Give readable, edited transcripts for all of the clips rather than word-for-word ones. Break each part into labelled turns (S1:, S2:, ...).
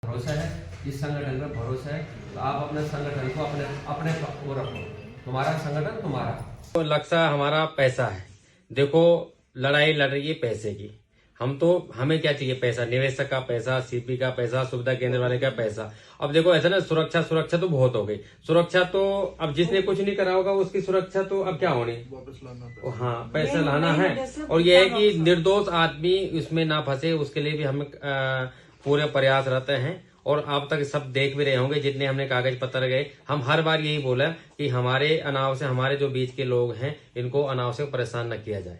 S1: भरोसा है, इस संगठन में भरोसा है, तो आप अपने संगठन को अपने अपने वो रखो। तुम्हारा संगठन तुम्हारा।
S2: तो लक्ष्य हमारा पैसा है। देखो, लड़ाई लड़ रही है पैसे की। हमें क्या चाहिए? पैसा, निवेशक का पैसा, सीपी का पैसा, सुविधा केंद्र वाले का पैसा। अब देखो ऐसा ना, सुरक्षा तो बहुत हो गई। सुरक्षा तो अब जिसने कुछ नहीं करा होगा उसकी सुरक्षा तो अब क्या होनी, हाँ, पैसा लाना है। और ये है कि निर्दोष आदमी इसमें ना फंसे, उसके लिए भी हमें पूरे प्रयास रहते हैं। और आप तक सब देख भी रहे होंगे, जितने हमने कागज पत्र गए, हम हर बार यही बोला कि हमारे अनावश्यक, हमारे जो बीच के लोग हैं, इनको अनावश्यक परेशान न किया जाए,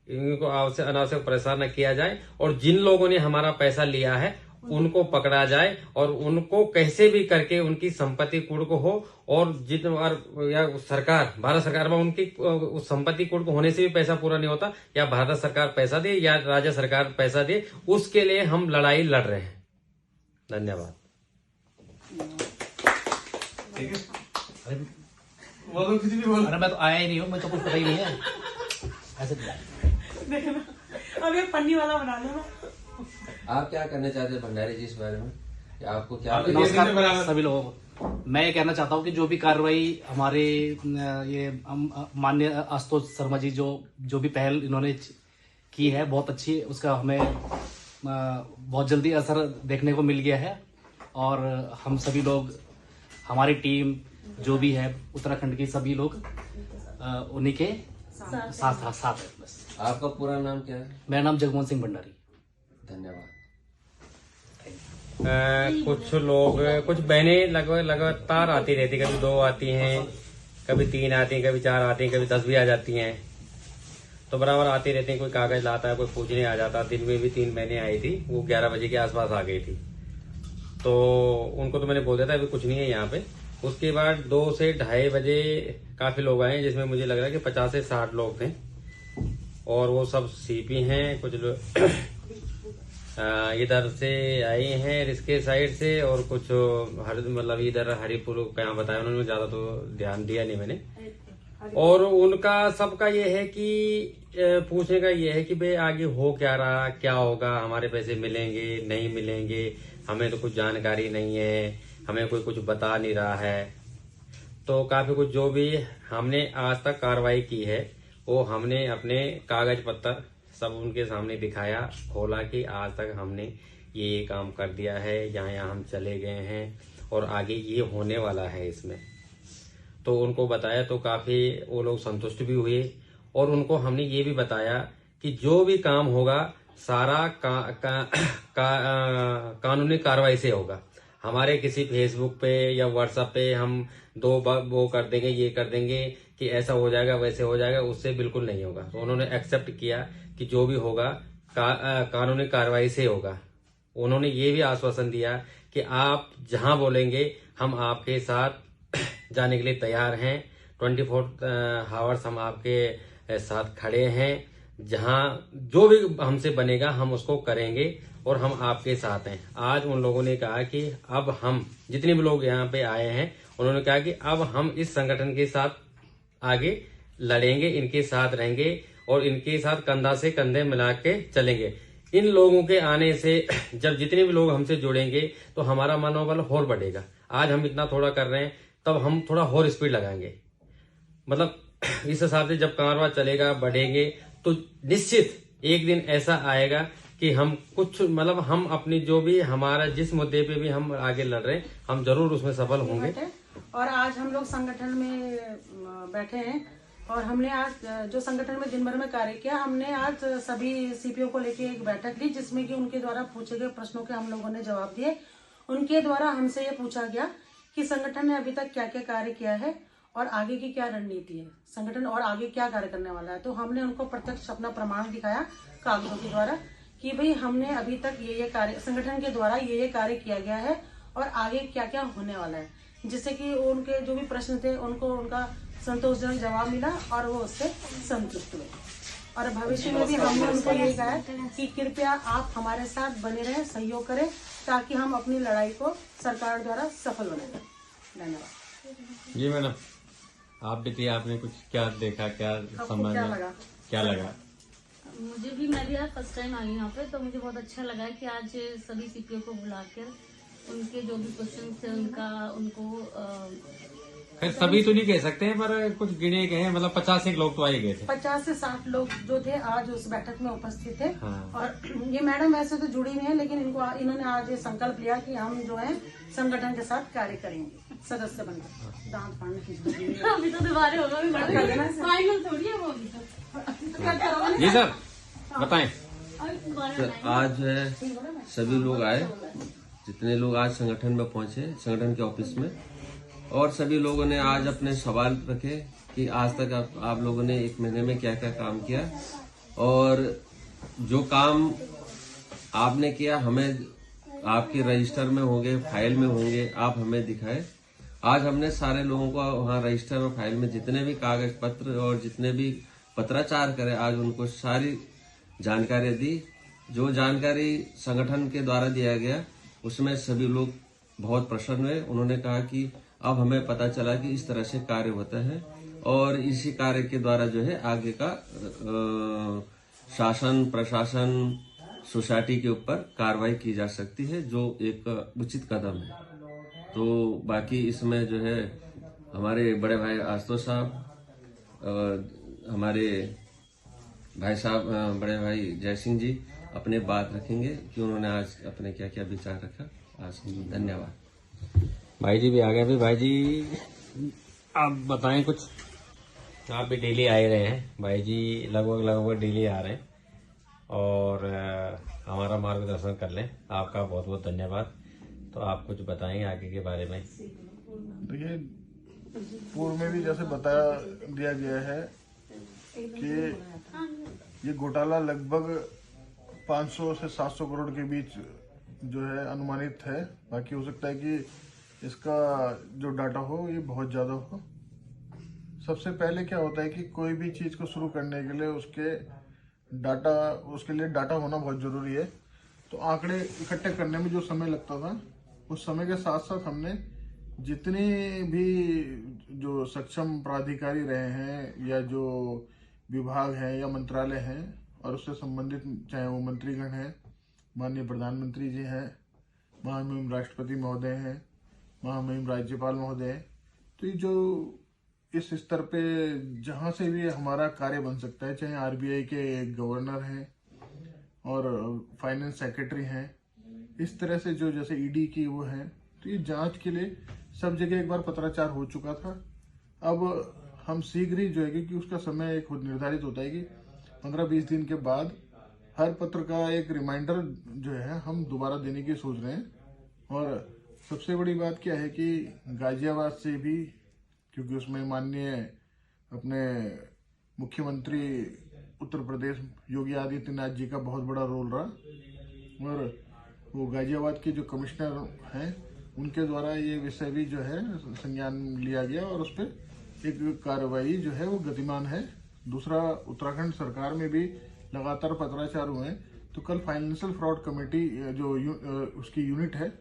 S2: इनको अनावश्यक परेशान न किया जाए। और जिन लोगों ने हमारा पैसा लिया है उनको पकड़ा जाए, और उनको कैसे भी करके उनकी संपत्ति कुर्क हो। और जितने बार या सरकार, भारत सरकार में उनकी उस संपत्ति कुर्क होने से भी पैसा पूरा नहीं होता, या भारत सरकार पैसा दे या राज्य सरकार पैसा दे, उसके लिए हम लड़ाई लड़ रहे हैं। धन्यवाद।
S3: ठीक है। अरे कुछ भी बोल। अरे मैं तो आया ही नहीं हूँ, मैं तो कुछ पता ही नहीं है। ऐसे
S4: देखना, अब ये पन्नी वाला बना लो ना।
S1: आप क्या करना चाहते हैं भंडारी जी इस बारे में? या आपको क्या?
S3: नमस्कार सभी लोगों को। मैं ये कहना चाहता हूँ कि जो भी कार्रवाई हमारे ये माननीय आशुतोष शर्मा जी जो भी पहल इन्होंने की है, बहुत अच्छी है। उसका हमें बहुत जल्दी असर देखने को मिल गया है। और हम सभी लोग, हमारी टीम जो भी है उत्तराखंड के सभी लोग उन्हीं के साथ है। बस।
S1: आपका पूरा नाम क्या है?
S3: मेरा नाम जगमोहन सिंह भंडारी।
S1: धन्यवाद।
S2: कुछ लोग, कुछ बहनें लगातार आती रहती, कभी 2 आती हैं, कभी 3 आती हैं, कभी 4 आती हैं, कभी 10 भी आ जाती हैं। तो बराबर आती रहती हैं। कोई कागज लाता है, कोई पूछने आ जाता। दिन में भी 3 बहनें आई थी, वो 11 बजे के आसपास आ गई थी। तो उनको तो मैंने बोल दिया था अभी कुछ नहीं है यहाँ पे। उसके बाद 2 से 2:30 बजे काफी लोग आए, जिसमें मुझे लग रहा है कि 50 से 60 लोग थे। और वो सब सीपी हैं, कुछ लोग इधर से आए हैं रिस्के साइड से, और कुछ मतलब इधर हरिपुर कहाँ बताया उन्होंने, ज्यादा तो ध्यान दिया नहीं मैंने। और उनका सबका ये है कि पूछने का ये है कि भाई आगे हो क्या रहा, क्या होगा, हमारे पैसे मिलेंगे नहीं मिलेंगे, हमें तो कुछ जानकारी नहीं है, हमें कोई कुछ बता नहीं रहा है। तो काफी कुछ जो भी हमने आज तक कार्रवाई की है, वो हमने अपने कागज पत्र सब उनके सामने दिखाया, खोला कि आज तक हमने ये काम कर दिया है, यहाँ हम चले गए हैं, और आगे ये होने वाला है इसमें। तो उनको बताया तो काफी वो लोग संतुष्ट भी हुए। और उनको हमने ये भी बताया कि जो भी काम होगा सारा कानूनी कार्रवाई से होगा। हमारे किसी फेसबुक पे या व्हाट्सएप पे हम वो कर देंगे, ये कर देंगे कि ऐसा हो जाएगा वैसे हो जाएगा, उससे बिल्कुल नहीं होगा। तो उन्होंने एक्सेप्ट किया कि जो भी होगा कानूनी कार्रवाई से होगा। उन्होंने ये भी आश्वासन दिया कि आप जहां बोलेंगे हम आपके साथ जाने के लिए तैयार हैं। 24 आवर्स हम आपके साथ खड़े हैं। जहां जो भी हमसे बनेगा हम उसको करेंगे, और हम आपके साथ हैं। आज उन लोगों ने कहा कि अब हम जितने भी लोग यहाँ पे आए हैं, उन्होंने कहा कि अब हम इस संगठन के साथ आगे लड़ेंगे, इनके साथ रहेंगे, और इनके साथ कंधा से कंधे मिला के चलेंगे। इन लोगों के आने से जब जितने भी लोग हमसे जुड़ेंगे तो हमारा मनोबल और बढ़ेगा। आज हम इतना थोड़ा कर रहे हैं, तब हम थोड़ा और स्पीड लगाएंगे। मतलब इस हिसाब से जब कारवां चलेगा, बढ़ेंगे, तो निश्चित एक दिन ऐसा आएगा कि हम कुछ मतलब हम अपनी जो भी हमारा जिस मुद्दे पे भी हम आगे लड़ रहे हैं, हम जरूर उसमें सफल होंगे।
S4: और आज हम लोग संगठन में बैठे हैं, और हमने आज जो संगठन में दिन भर में कार्य किया, हमने आज सभी सीपीओ को लेके एक बैठक ली, जिसमें कि उनके द्वारा पूछे गए प्रश्नों के हम लोगों ने जवाब दिए। उनके द्वारा हमसे ये पूछा गया कि संगठन ने अभी तक क्या क्या कार्य किया है और आगे की क्या रणनीति है, संगठन और आगे क्या कार्य करने वाला है। तो हमने उनको प्रत्यक्ष अपना प्रमाण दिखाया कागजों के द्वारा कि भाई हमने अभी तक ये कार्य, संगठन के द्वारा ये कार्य किया गया है, और आगे क्या क्या होने वाला है, जिससे कि उनके जो भी प्रश्न थे उनको उनका संतोषजनक जवाब मिला, और वो उससे संतुष्ट हुए। और भविष्य में भी हमने उनको यही कहा कि कृपया आप हमारे साथ बने रहें, सहयोग करें, ताकि हम अपनी लड़ाई को सरकार द्वारा सफल बनाएं। धन्यवाद।
S2: जी मैडम, आप भी थी, आपने कुछ क्या देखा, क्या समझ, क्या लगा?
S5: मैं भी आज फर्स्ट टाइम आई हूँ यहाँ पे, तो मुझे बहुत अच्छा लगा है कि आज सभी सीपीओ को बुलाकर उनके जो भी क्वेश्चन थे उनको
S2: खैर सभी तो नहीं कह सकते हैं, पर कुछ गिने गए हैं, मतलब 50 एक लोग तो आए गए थे।
S4: 50 से 60 लोग जो थे आज उस बैठक में उपस्थित थे।
S2: हाँ।
S4: और ये मैडम वैसे तो जुड़ी नहीं है, लेकिन इन्होंने आज ये संकल्प लिया कि हम जो है संगठन के साथ कार्य करेंगे सदस्य बनकर। दांत फाड़ने की
S5: अभी तो दोबारा होगा, अभी फाइनल थोड़ी है वो अभी तो।
S2: जी सर बताएं।
S1: तो आज जो है सभी लोग आए, जितने लोग आज संगठन में पहुंचे, संगठन के ऑफिस में, और सभी लोगों ने आज अपने सवाल रखे कि आज तक आप लोगों ने 1 महीने में क्या क्या काम किया, और जो काम आपने किया हमें आपके रजिस्टर में होंगे, फाइल में होंगे, आप हमें दिखाए। आज हमने सारे लोगों को वहाँ रजिस्टर और फाइल में जितने भी कागज पत्र और जितने भी पत्राचार करे, आज उनको सारी जानकारी दी। जो जानकारी संगठन के द्वारा दिया गया उसमें सभी लोग बहुत प्रसन्न हुए। उन्होंने कहा कि अब हमें पता चला कि इस तरह से कार्य होता है, और इसी कार्य के द्वारा जो है आगे का शासन प्रशासन सोसाइटी के ऊपर कार्रवाई की जा सकती है, जो एक उचित कदम है। तो बाकी इसमें जो है हमारे बड़े भाई आशुतोष साहब, हमारे भाई साहब बड़े भाई जय सिंह जी अपने बात रखेंगे कि उन्होंने आज अपने क्या क्या विचार रखा। आज धन्यवाद।
S2: भाई जी भी आ गए। अभी भाई जी आप बताएं कुछ। आप भी डेली आ रहे हैं, भाई जी लगभग डेली आ रहे हैं और हमारा मार्गदर्शन कर लें। आपका बहुत बहुत धन्यवाद। तो आप कुछ बताएंगे आगे के बारे में।
S6: देखिए, पूर्व में भी जैसे बता दिया गया है कि ये घोटाला लगभग 500 से 700 करोड़ के बीच जो है अनुमानित है। बाकी हो सकता है कि इसका जो डाटा हो ये बहुत ज्यादा हो। सबसे पहले क्या होता है कि कोई भी चीज को शुरू करने के लिए उसके लिए डाटा होना बहुत जरूरी है। तो आंकड़े इकट्ठे करने में जो समय लगता था, उस समय के साथ साथ हमने जितने भी जो सक्षम प्राधिकारी रहे हैं या जो विभाग हैं या मंत्रालय हैं और उससे संबंधित, चाहे वो मंत्रीगण हैं, माननीय प्रधानमंत्री जी हैं, महामहिम राष्ट्रपति महोदय हैं, महामहिम राज्यपाल महोदय, तो ये जो इस स्तर पे जहां से भी हमारा कार्य बन सकता है, चाहे आरबीआई के गवर्नर हैं और फाइनेंस सेक्रेटरी हैं, इस तरह से जो जैसे ईडी की वो हैं, तो ये जांच के लिए सब जगह एक बार पत्राचार हो चुका था। अब हम शीघ्र ही जो है, क्योंकि उसका समय एक निर्धारित होता है कि 15-20 दिन के बाद हर पत्र का एक रिमाइंडर जो है हम दोबारा देने की सोच रहे हैं। और सबसे बड़ी बात क्या है कि गाजियाबाद से भी, क्योंकि उसमें माननीय अपने मुख्यमंत्री उत्तर प्रदेश योगी आदित्यनाथ जी का बहुत बड़ा रोल रहा, और वो गाजियाबाद के जो कमिश्नर हैं उनके द्वारा ये विषय भी जो है संज्ञान लिया गया और उस पर एक कार्रवाई जो है वो गतिमान है। दूसरा, उत्तराखंड सरकार में भी लगातार पत्राचार हुए हैं। तो कल फाइनेंशियल फ्रॉड कमेटी जो उसकी यूनिट है,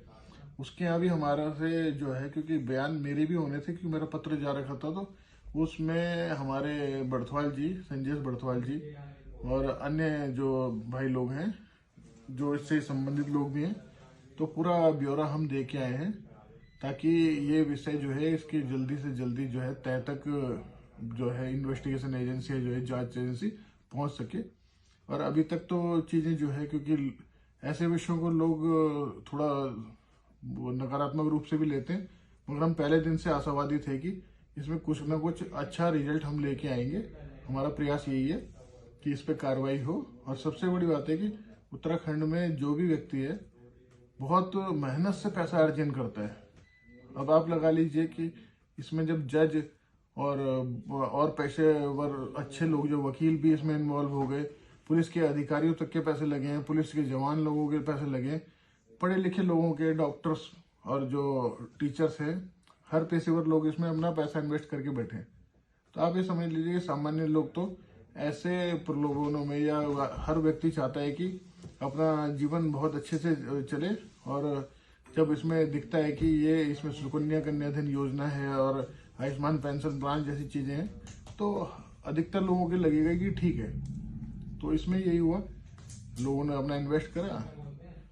S6: उसके यहाँ भी हमारा से जो है, क्योंकि बयान मेरे भी होने थे कि मेरा पत्र जा रखा था, तो उसमें हमारे बड़थवाल जी, संजय बड़थवाल जी और अन्य जो भाई लोग हैं जो इससे संबंधित लोग भी हैं, तो पूरा ब्यौरा हम दे के आए हैं ताकि ये विषय जो है इसकी जल्दी से जल्दी जो है तय तक जो है इन्वेस्टिगेशन एजेंसी जो है जांच एजेंसी पहुंच सके। और अभी तक तो चीजें जो है, क्योंकि ऐसे विषयों को लोग थोड़ा नकारात्मक रूप से भी लेते हैं, मगर हम पहले दिन से आशावादी थे कि इसमें कुछ ना कुछ अच्छा रिजल्ट हम लेके आएंगे। हमारा प्रयास यही है कि इस पे कार्रवाई हो। और सबसे बड़ी बात है कि उत्तराखंड में जो भी व्यक्ति है बहुत मेहनत से पैसा अर्जन करता है। अब आप लगा लीजिए कि इसमें जब जज और पेशेवर अच्छे लोग, जो वकील भी इसमें इन्वॉल्व हो गए, पुलिस के अधिकारियों तक के पैसे लगे हैं, पुलिस के जवान लोगों के पैसे लगे हैं, पढ़े लिखे लोगों के, डॉक्टर्स और जो टीचर्स हैं, हर पेशेवर लोग इसमें अपना पैसा इन्वेस्ट करके बैठे हैं। तो आप ये समझ लीजिए कि सामान्य लोग तो ऐसे प्रलोभनों में, या हर व्यक्ति चाहता है कि अपना जीवन बहुत अच्छे से चले, और जब इसमें दिखता है कि ये इसमें सुकन्या कन्याधन योजना है और आयुष्मान पेंशन प्लान जैसी चीजें हैं, तो अधिकतर लोगों के लगेगा कि ठीक है। तो इसमें यही हुआ, लोगों ने अपना इन्वेस्ट करा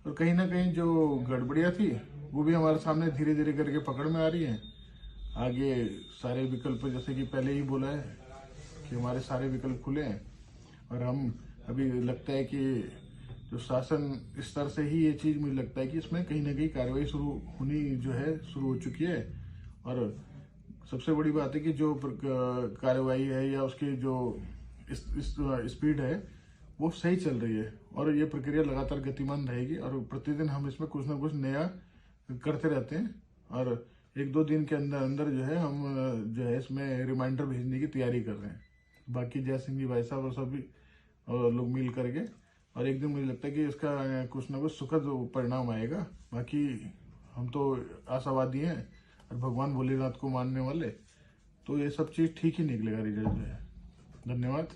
S6: और कहीं ना कहीं जो गड़बड़ियाँ थी वो भी हमारे सामने धीरे धीरे करके पकड़ में आ रही हैं। आगे सारे विकल्प, जैसे कि पहले ही बोला है कि हमारे सारे विकल्प खुले हैं और हम अभी लगता है कि जो शासन स्तर से ही ये चीज़ मुझे लगता है कि इसमें कहीं ना कहीं कार्रवाई शुरू हो चुकी है। और सबसे बड़ी बात है कि जो कार्रवाई है या उसकी जो स्पीड है वो सही चल रही है और ये प्रक्रिया लगातार गतिमान रहेगी और प्रतिदिन हम इसमें कुछ ना कुछ नया करते रहते हैं और 1-2 दिन के अंदर अंदर जो है हम जो है इसमें रिमाइंडर भेजने की तैयारी कर रहे हैं। बाकी जय सिंह जी भाई साहब और सभी लोग मिल करके, और एक दिन मुझे लगता है कि इसका कुछ ना कुछ सुखद परिणाम आएगा। बाकी हम तो आशावादी हैं और भगवान भोलेनाथ को मानने वाले, तो ये सब चीज़ ठीक ही निकलेगा रिजल्ट जो है। धन्यवाद।